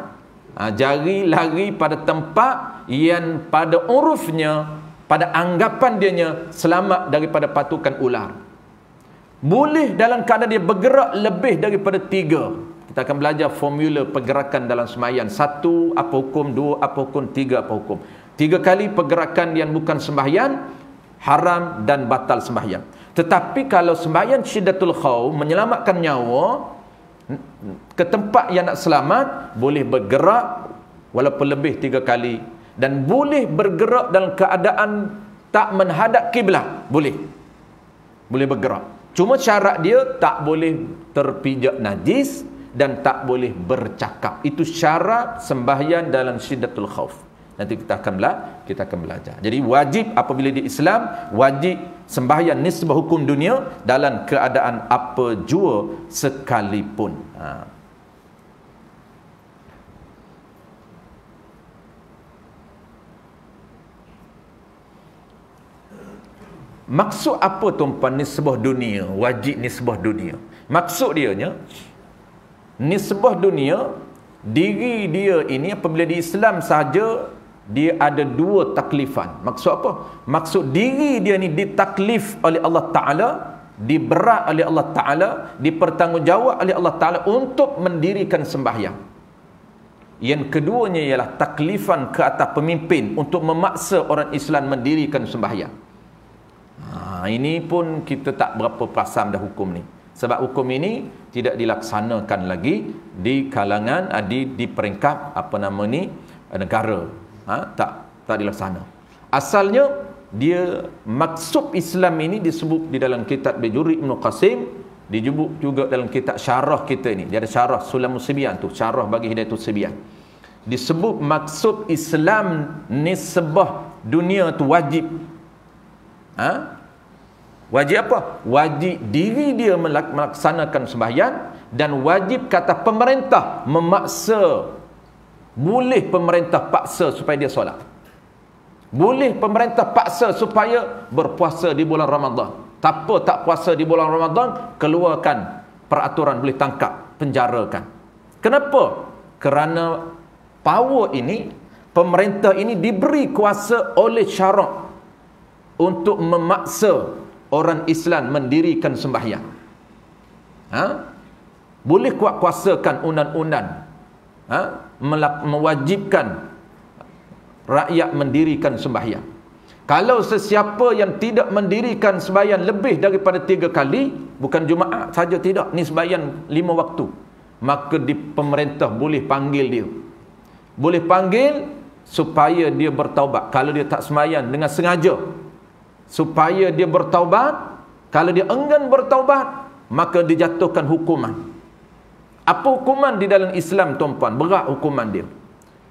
Jari lari pada tempat yang pada urufnya, pada anggapan dianya selamat daripada patukan ular. Boleh dalam keadaan dia bergerak lebih daripada 3. Kita akan belajar formula pergerakan dalam sembahyang. 1 apa hukum, 2 apa hukum, 3 apa hukum. 3 kali pergerakan yang bukan sembahyang haram dan batal sembahyang. Tetapi kalau sembahyang syiddatul khauf, menyelamatkan nyawa, ke tempat yang nak selamat, boleh bergerak walaupun lebih 3 kali, dan boleh bergerak dalam keadaan tak menghadap kiblat. Boleh bergerak. Cuma syarat dia tak boleh terpijak najis dan tak boleh bercakap. Itu syarat sembahyang dalam syiddatul khauf. Nanti kita akan belajar. Jadi wajib apabila di Islam, wajib sembahyang nisbah hukum dunia dalam keadaan apa jua sekalipun. Maksud apa tuan-tuan nisbah dunia? Wajib nisbah dunia. Maksud dianya, nisbah dunia, diri dia ini apabila di Islam sahaja dia ada dua taklifan. Maksud apa? Maksud diri dia ni ditaklif oleh Allah Ta'ala, diberat oleh Allah Ta'ala, dipertanggungjawab oleh Allah Ta'ala untuk mendirikan sembahyang. Yang keduanya ialah taklifan ke atas pemimpin untuk memaksa orang Islam mendirikan sembahyang. Ini pun kita tak berapa perasan dah hukum ni. Sebab hukum ini tidak dilaksanakan lagi di kalangan di peringkat negara. Tak dilaksana. Asalnya dia maksud Islam ini disebut di dalam kitab Bajuri Ibn Qasim, disebut juga dalam kitab syarah kita ni. Dia ada syarah Sulamus Sibyan tu, syarah bagi Hidayatus Sibyan. Disebut maksud Islam nisbah dunia tu wajib. Wajib apa? Wajib diri dia melaksanakan sembahyang, dan wajib kata pemerintah memaksa. Boleh pemerintah paksa supaya dia solat. Boleh pemerintah paksa supaya berpuasa di bulan Ramadan. Tak puasa di bulan Ramadan, keluarkan peraturan, boleh tangkap, penjarakan. Kenapa? Kerana power ini, pemerintah ini diberi kuasa oleh syarak untuk memaksa orang Islam mendirikan sembahyang. Boleh kuasakan undang-undang mewajibkan rakyat mendirikan sembahyang. Kalau sesiapa yang tidak mendirikan sembahyang lebih daripada 3 kali, bukan Jumaat saja, tidak, ni sembahyang 5 waktu, maka pemerintah boleh panggil dia. Boleh panggil supaya dia bertaubat. Kalau dia tak sembahyang dengan sengaja, supaya dia bertaubat. Kalau dia enggan bertaubat, maka dijatuhkan hukuman. Apa hukuman di dalam Islam, tuan-puan? Berat hukuman dia.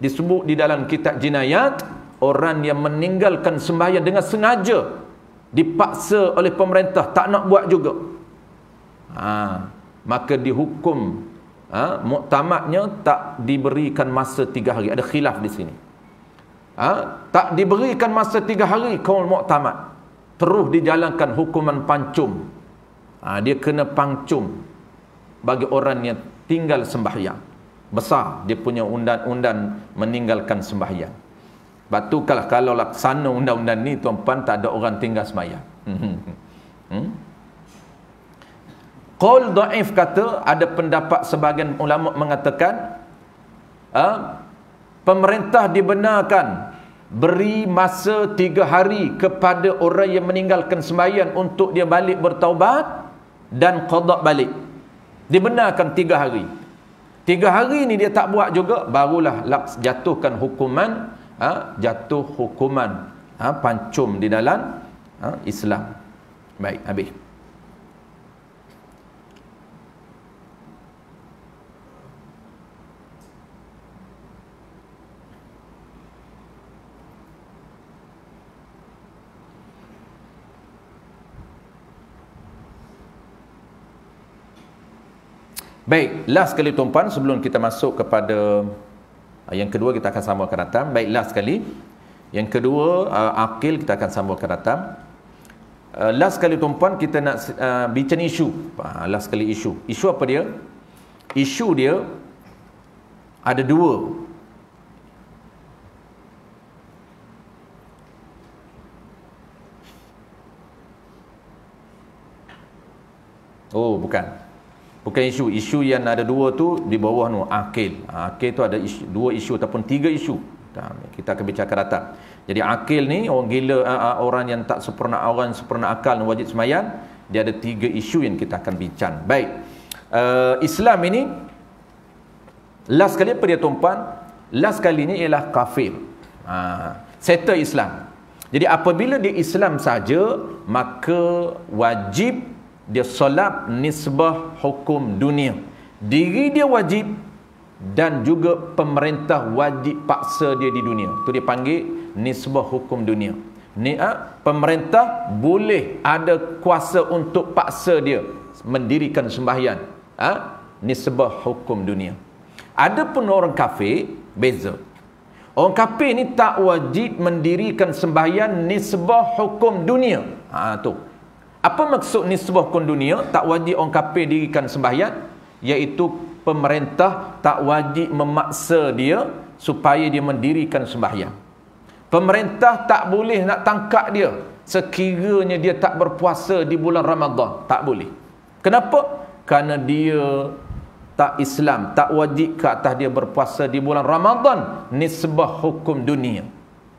Disebut di dalam kitab jinayat, orang yang meninggalkan sembahyang dengan sengaja, dipaksa oleh pemerintah, tak nak buat juga, maka dihukum, muktamadnya tak diberikan masa 3 hari. Ada khilaf di sini. Tak diberikan masa 3 hari kaul muktamad, terus dijalankan hukuman pancung. Dia kena pancung bagi orang yang tinggal sembahyang. Besar dia punya undang-undang meninggalkan sembahyang. Sebab tu kalau laksana undang-undang ni, tuan-puan, tak ada orang tinggal sembahyang. Qaul dhaif kata, ada pendapat sebahagian ulama mengatakan pemerintah dibenarkan beri masa 3 hari kepada orang yang meninggalkan sembahyang untuk dia balik bertaubat dan qada balik. Dibenarkan 3 hari. 3 hari ni dia tak buat juga, barulah jatuhkan hukuman, pancung di dalam Islam. Baik, habis. Baik, last sekali tuan-puan, sebelum kita masuk kepada yang kedua, kita akan sambung akan datang. Baik, last sekali. Yang kedua, akil, kita akan sambung akan datang. Last sekali tuan-puan, kita nak bincang isu. Last sekali isu. Isu apa dia? Isu dia ada 2. Oh, bukan. Bukan isu. Isu yang ada 2 tu di bawah tu akil. Akil tu ada 2 isu ataupun 3 isu. Kita akan bincangkan datang. Jadi akil ni, orang gila, orang yang tak sempurna, orang sempurna akal, wajib sembahyang, dia ada 3 isu yang kita akan bincang. Baik. Islam ini, last kali apa dia tuan-puan? Last kali ni ialah kafir. Settle Islam. Jadi apabila dia Islam saja, maka wajib dia solat nisbah hukum dunia. Diri dia wajib, dan juga pemerintah wajib paksa dia di dunia. Itu dia panggil nisbah hukum dunia. Pemerintah boleh ada kuasa untuk paksa dia mendirikan sembahyang. Nisbah hukum dunia. Adapun orang kafir, beza. Orang kafir ni tak wajib mendirikan sembahyang nisbah hukum dunia. Tu. Apa maksud nisbah hukum dunia? Tak wajib orang kafir dirikan sembahyang, iaitu pemerintah tak wajib memaksa dia supaya dia mendirikan sembahyang. Pemerintah tak boleh nak tangkap dia sekiranya dia tak berpuasa di bulan Ramadan. Tak boleh. Kenapa? Kerana dia tak Islam, tak wajib ke atas dia berpuasa di bulan Ramadan, nisbah hukum dunia.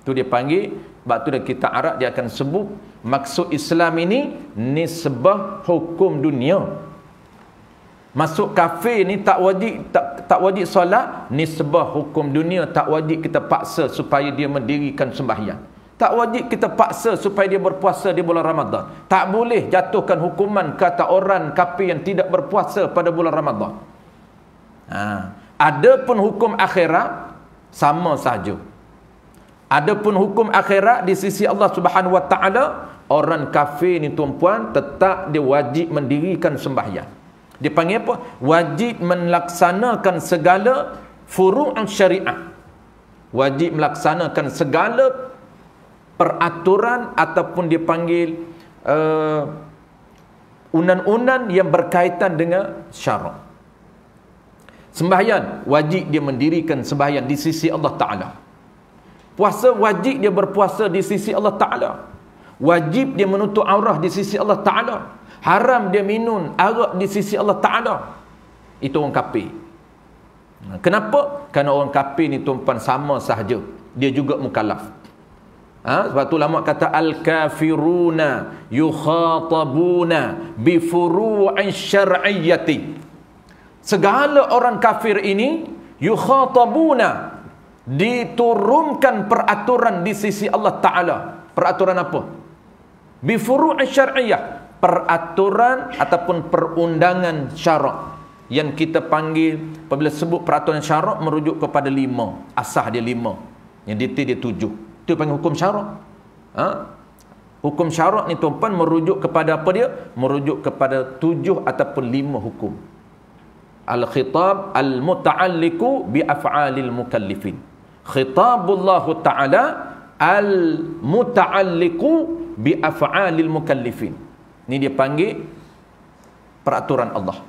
Tu dia panggil, sebab tu dalam kitab Arab dia akan sebut maksud Islam ini nisbah hukum dunia. Masuk kafir ni tak wajib solat, nisbah hukum dunia, tak wajib kita paksa supaya dia mendirikan sembahyang. Tak wajib kita paksa supaya dia berpuasa di bulan Ramadan. Tak boleh jatuhkan hukuman kata orang kafir yang tidak berpuasa pada bulan Ramadan. Adapun hukum akhirat sama saja. Adapun hukum akhirat di sisi Allah Subhanahu Wa Taala, orang kafir ni tuan-puan tetap dia wajib mendirikan sembahyang. Dia panggil apa? Wajib melaksanakan segala furu'an syariah. Wajib melaksanakan segala peraturan ataupun dia panggil undang-undang yang berkaitan dengan syarak. Sembahyang wajib dia mendirikan sembahyang di sisi Allah Ta'ala. Puasa wajib dia berpuasa di sisi Allah Ta'ala. Wajib dia menutup aurah di sisi Allah Ta'ala. Haram dia minum arak di sisi Allah Ta'ala. Itu orang kafir. Kenapa? Kerana orang kafir ni tuan-puan sama sahaja, dia juga mukallaf. Sebab tu ulama kata al-kafiruna yukhatabuna bi furu'in syar'iyyati. Segala orang kafir ini yukhatabuna, diturunkan peraturan di sisi Allah Ta'ala. Peraturan apa? Bi furu'in syar'iyyah, peraturan ataupun perundangan syarak. Yang kita panggil, apabila sebut peraturan syarak merujuk kepada 5. Asas dia 5, yang detail dia 7. Itu panggil hukum syarak. Hukum syarak ni tuan-tuan merujuk kepada apa dia? Merujuk kepada 7 ataupun 5 hukum. Al-khitab al-muta'alliqu bi af'alil mukallifin. Khitabullah Ta'ala al-muta'alliqu bi af'alil mukallifin. Ni dia panggil peraturan Allah.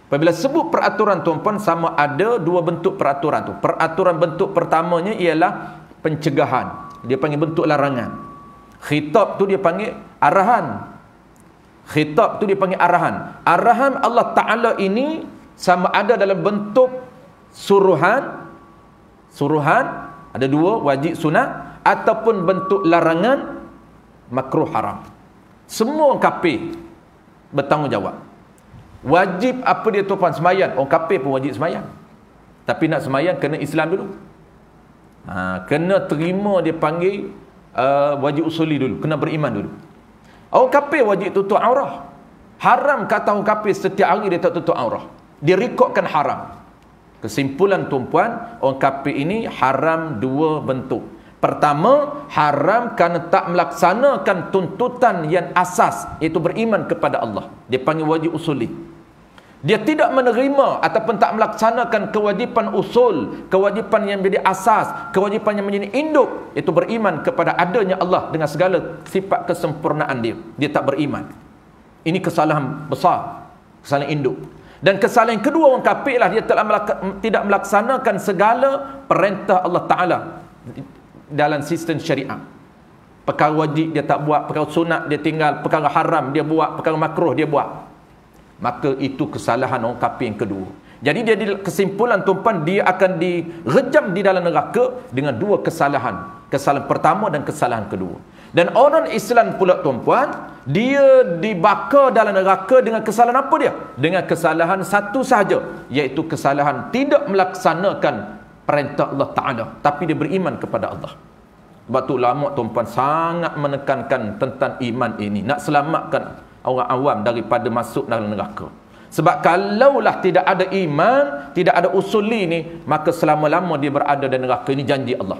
Apabila sebut peraturan tuan-tuan, sama ada 2 bentuk peraturan tu. Peraturan bentuk pertamanya ialah pencegahan. Dia panggil bentuk larangan. Khitab tu dia panggil arahan. Khitab tu dia panggil arahan. Arahan Allah Ta'ala ini sama ada dalam bentuk suruhan. Suruhan ada 2, wajib sunat, ataupun bentuk larangan makruh haram. Semua orang kafir bertanggungjawab. Wajib apa dia tuan-tuan? Sembahyang. Orang kafir pun wajib sembahyang. Tapi nak sembahyang kena Islam dulu. Kena terima, dia panggil wajib usuli dulu, kena beriman dulu. Orang kafir wajib tutup aurah. Haram kata orang kafir setiap hari dia tak tutup aurah. Dia rekodkan haram. Kesimpulan tuan-puan, orang kafir ini haram 2 bentuk. Pertama, haram kerana tak melaksanakan tuntutan yang asas, iaitu beriman kepada Allah. Dia panggil wajib usuli. Dia tidak menerima ataupun tak melaksanakan kewajipan usul, kewajipan yang menjadi asas, kewajipan yang menjadi induk, iaitu beriman kepada adanya Allah dengan segala sifat kesempurnaan dia. Dia tak beriman. Ini kesalahan besar, kesalahan induk. Dan kesalahan yang kedua orang kafir lah, dia tidak melaksanakan segala perintah Allah Ta'ala dalam sistem syariat. Perkara wajib dia tak buat, perkara sunat dia tinggal, perkara haram dia buat, perkara makruh dia buat. Maka itu kesalahan orang kafir yang kedua. Jadi dia kesimpulan tuan-tuan, dia akan direjam di dalam neraka dengan 2 kesalahan. Kesalahan pertama dan kesalahan kedua. Dan orang Islam pula tuan-tuan, dia dibakar dalam neraka dengan kesalahan apa dia? Dengan kesalahan satu sahaja, iaitu kesalahan tidak melaksanakan perintah Allah Ta'ala, tapi dia beriman kepada Allah. Sebab tu ulama tuan-tuan sangat menekankan tentang iman ini, nak selamatkan orang awam daripada masuk dalam neraka. Sebab kalaulah tidak ada iman, tidak ada usuli ni, maka selama-lama dia berada dalam neraka. Ini janji Allah.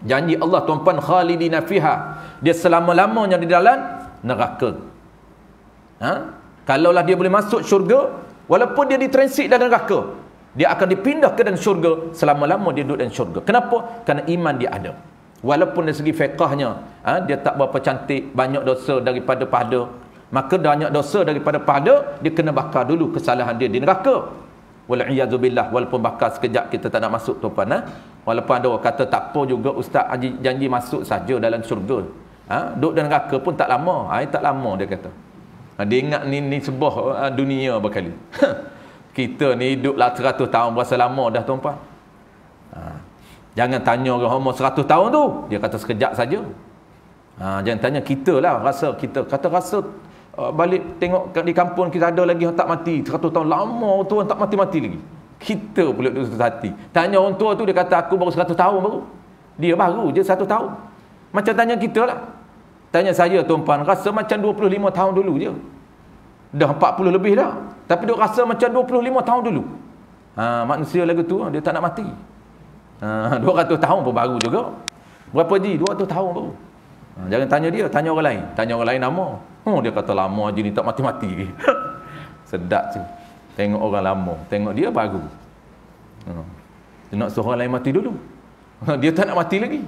Janji Allah tuan-tuan, khalidina fiha, dia selama-lamanya di dalam neraka. Kalaulah dia boleh masuk syurga, walaupun dia ditransit dalam neraka, dia akan dipindah ke dalam syurga, selama-lama dia duduk dalam syurga. Kenapa? Kerana iman dia ada. Walaupun dari segi fiqahnya dia tak berapa cantik, banyak dosa daripada pada, maka banyak dosa daripada pada, dia kena bakar dulu kesalahan dia di neraka. Wal'iyazubillah. Walaupun bakar sekejap kita tak nak masuk tuan-tuan, Walaupun ada orang kata tak apa juga, ustaz janji masuk saja dalam syurga. Duduk dalam neraka pun tak lama. Tak lama dia kata. Dia ingat ni sebuah dunia berkali. Kita ni hidup lah 100 tahun, berapa lama dah tuan-puan? Jangan tanya orang umur 100 tahun tu, dia kata sekejap saja. Jangan tanya kita lah, rasa kita kata rasa balik tengok di kampung kita ada lagi orang tak mati 100 tahun, lama tu orang tak mati-mati lagi. Kita pula duduk hati. Tanya orang tua tu, dia kata aku baru 100 tahun baru. Dia baru je 1 tahun. Macam tanya kita lah. Tanya saya tuan-puan, rasa macam 25 tahun dulu je. Dah 40 lebih dah. Tapi dia rasa macam 25 tahun dulu. Manusia lagu tu, dia tak nak mati. 200 tahun pun baru juga. Berapa ji? 200 tahun baru. Jangan tanya dia, tanya orang lain. Tanya orang lain nama. Dia kata lama je ni, tak mati-mati lagi. Sedap je. Tengok orang lama, tengok dia baru. Dia nak suruh orang lain mati dulu. Dia tak nak mati lagi.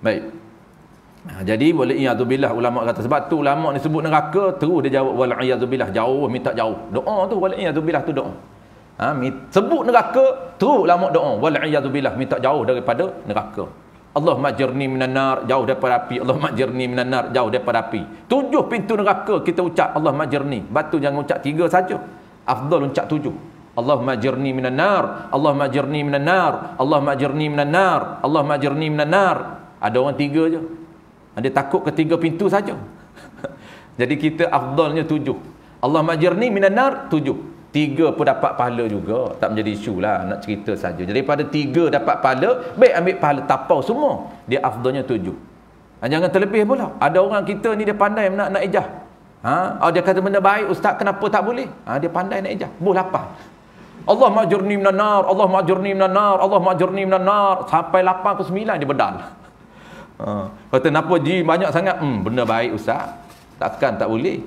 Baik. Jadi wal'iyadzubillah, ulama kata sebab tu ulama ni sebut neraka terus dia jawab wal'iyadzubillah, jauh, minta jauh. Doa tu wal'iyadzubillah tu doa. Sebut neraka terus ulama doa wal'iyadzubillah, minta jauh daripada neraka. Allahumma ajirni minan nar, jauh daripada api. Allahumma ajirni minan nar, jauh daripada api. 7 pintu neraka kita ucap Allahumma ajirni. Batu jangan ucap 3 saja. Afdal ucap 7. Allahumma ajirni minan nar, Allahumma ajirni minan nar, Allahumma ajirni minan nar, Allahumma ajirni minan nar. Ada orang 3 je. Dia takut ke 3 pintu saja. Jadi kita afdalnya 7. Allahumma ajirni minan nar 7. 3 pun dapat pahala juga, tak menjadi isu lah, nak cerita saja. Jadi pada 3 dapat pahala, baik ambil pahala tapau semua. Dia afdalnya 7. Jangan terlebih pula. Ada orang kita ni dia pandai nak ejah. Dia kata benda baik ustaz, kenapa tak boleh? Dia pandai nak ejah. Boleh lapar. Allahumma ajirni minan nar, Allahumma ajirni minan nar, Allahumma ajirni minan nar, sampai 8 ke 9 dia bedal. Kata kenapa ji banyak sangat? Benda baik ustaz, takkan tak boleh.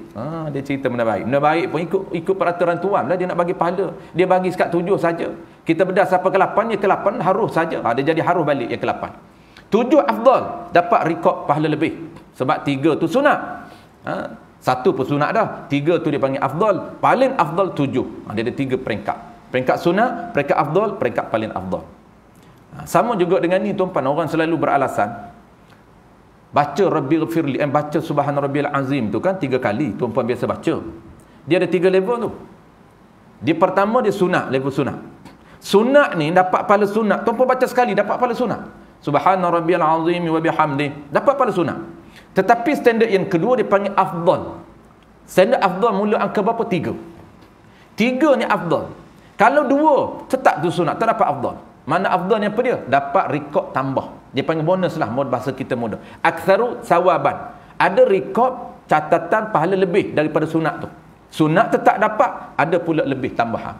Dia cerita benda baik. Benda baik pun ikut peraturan tuan lah, dia nak bagi pahala. Dia bagi sekat 7 saja. Kita bedah sampai ke 8, yang ke 8 harus saja. Dia jadi harus balik yang ke 8. 7 afdal, dapat rekod pahala lebih. Sebab 3 tu sunat. 1 pun sunat dah. 3 tu dia panggil afdal. Paling afdal 7. Dia ada 3 peringkat. Peringkat sunat, peringkat afdal, peringkat paling afdal. Sama juga dengan ni tuan-puan, orang selalu beralasan baca Rabbil Firli, baca Subhan Rabbil Azim tu kan 3 kali tuan-puan biasa baca. Dia ada 3 level tu. Dia pertama dia sunat, level sunat. Sunat ni dapat pahala sunat. Tuan-puan baca sekali dapat pahala sunat. Subhana Rabbil Azim wa bihamdi, dapat pahala sunat. Tetapi standard yang kedua dia panggil afdal. Standard afdal mula angka berapa? 3. 3 ni afdal. Kalau 2 tetap tu sunat, tak dapat afdal. Mana afdalnya apa dia? Dapat rekod tambah. Dia panggil bonus lah, bahasa kita mudah. Aktsaru sawaban. Ada rekod catatan pahala lebih daripada sunat tu. Sunat tetap dapat, ada pula lebih tambahan.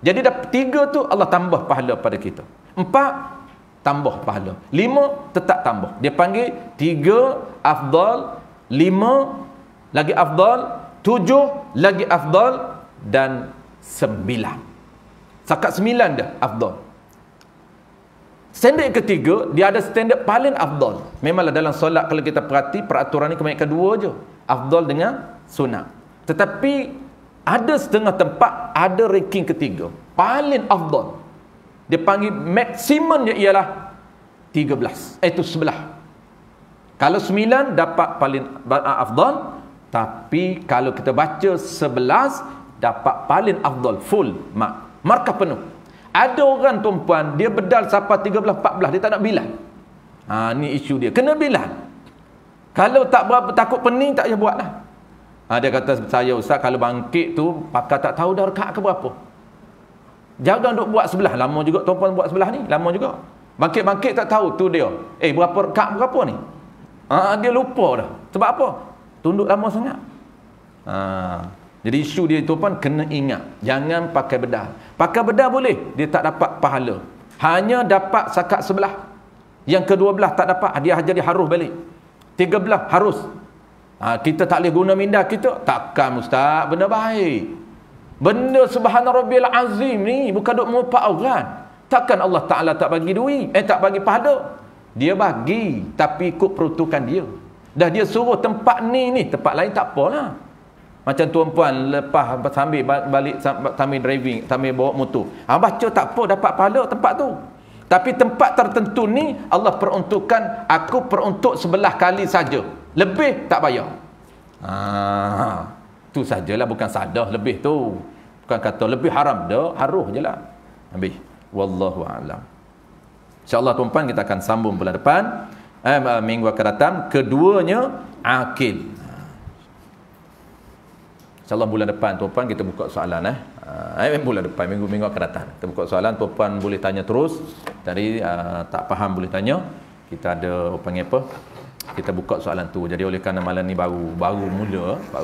Jadi dapat 3 tu Allah tambah pahala pada kita. 4 tambah pahala. 5 tetap tambah. Dia panggil 3 afdal, 5 lagi afdal, 7 lagi afdal, dan 9. Sakat 9 dah afdal. Standard ketiga, dia ada standard paling afdal. Memanglah dalam solat kalau kita perhati, peraturan ni kebanyakan 2 je. Afdal dengan sunat. Tetapi ada setengah tempat ada ranking ketiga. Paling afdal. Dia panggil maksimumnya ialah 13. Itu sebelah. Kalau 9 dapat paling afdal, tapi kalau kita baca 11 dapat paling afdal, full markah penuh. Ada orang tuan-puan, dia bedal sampai 13, 14, dia tak nak bilang. Ni isu dia. Kena bilang. Kalau tak berapa takut pening, tak payah buat lah. Dia kata, saya ustaz, kalau bangkit tu, pakar tak tahu dah rekat ke berapa. Jangan duk buat sebelah. Lama juga tuan-puan buat sebelah ni. Lama juga. Bangkit-bangkit tak tahu, tu dia. Berapa rekat berapa ni? Dia lupa dah. Sebab apa? Tunduk lama sangat. Jadi isu dia itu pun kena ingat. Jangan pakai bedal. Pakai bedal boleh, dia tak dapat pahala. Hanya dapat sakat sebelah. Yang ke-12 tak dapat, dia jadi harus balik. 13 harus. Kita tak boleh guna minda kita. Takkan ustaz, benda baik. Benda Subhana Rabbil Azim ni bukan duk mengupak orang. Takkan Allah Ta'ala tak bagi duit, tak bagi pahala. Dia bagi, tapi ikut peruntukan dia. Dah dia suruh tempat ni, tempat lain tak apalah. Macam tuan-puan lepas sambil balik, sambil driving, sambil bawa motor. Baca tak apa, dapat pahala tempat tu. Tapi tempat tertentu ni Allah peruntukkan, aku peruntuk 11 kali saja. Lebih tak payah. Tu sajalah, bukan sadah lebih tu. Bukan kata lebih haram dah, haruh jelah. Habis. Wallahu a'lam. InsyaAllah tuan-tuan kita akan sambung bulan depan. Minggu akan datang. Keduanya akil. InsyaAllah bulan depan tuan-tuan kita buka soalan bulan depan, minggu akan datang kita buka soalan. Tuan-tuan boleh tanya terus. Tadi tak faham boleh tanya. Kita ada panggil apa? Kita buka soalan tu. Jadi oleh kerana malam ni baru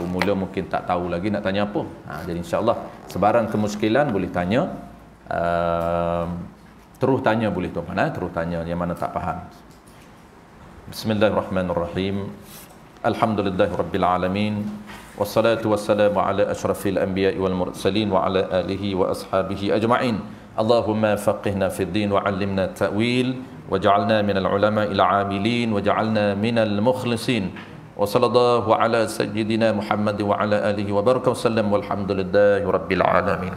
mula mungkin tak tahu lagi nak tanya apa. Jadi insya-Allah sebarang kemuskilan boleh tanya. Terus tanya boleh tuan-tuan, terus tanya yang mana tak faham. Bismillahirrahmanirrahim. Alhamdulillahirabbil alamin. Wassalatu wassalamu ala asyrafil anbiya'i wal mursalin wa ala alihi wa ashabihi ajma'in. Allahumma faqihna fid din wa 'allimna ta'wil waj'alna minal ulama'il 'amilin waj'alna minal mukhlisin. Wa sallallahu ala sayyidina Muhammad wa ala alihi wa baraka wa sallam walhamdulillahi rabbil alamin.